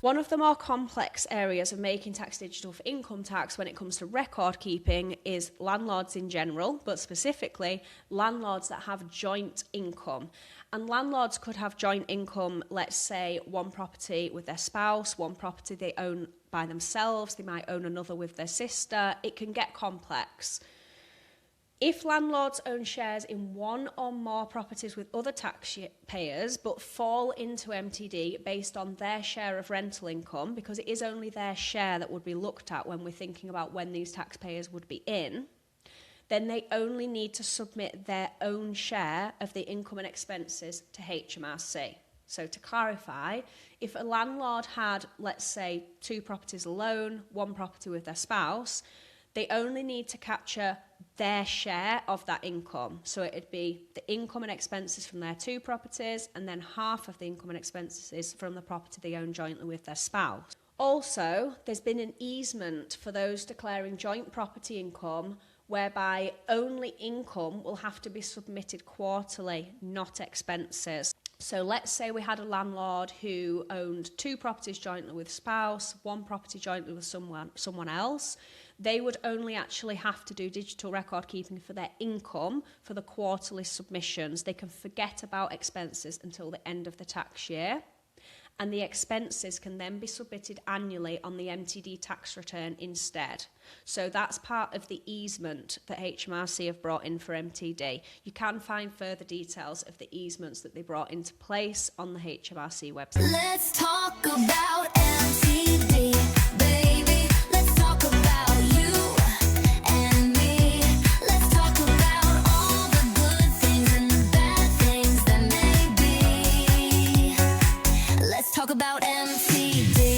One of the more complex areas of making tax digital for income tax when it comes to record keeping is landlords in general, but specifically landlords that have joint income. And landlords could have joint income, let's say one property with their spouse, one property they own by themselves, they might own another with their sister. It can get complex. If landlords own shares in one or more properties with other taxpayers but fall into MTD based on their share of rental income, because it is only their share that would be looked at when we're thinking about when these taxpayers would be in, then they only need to submit their own share of the income and expenses to HMRC. So to clarify, if a landlord had, let's say, 2 properties alone, 1 property with their spouse, they only need to capture their share of that income. So it'd be the income and expenses from their 2 properties, and then half of the income and expenses from the property they own jointly with their spouse. Also, there's been an easement for those declaring joint property income, whereby only income will have to be submitted quarterly, not expenses. So let's say we had a landlord who owned 2 properties jointly with spouse, 1 property jointly with someone else. They would only actually have to do digital record keeping for their income for the quarterly submissions. They can forget about expenses until the end of the tax year. And the expenses can then be submitted annually on the MTD tax return instead. So that's part of the easement that HMRC have brought in for MTD. You can find further details of the easements that they brought into place on the HMRC website. Let's talk about MTD, baby. Let's talk about you and me. Let's talk about all the good things and the bad things that may be. Let's talk about MTD.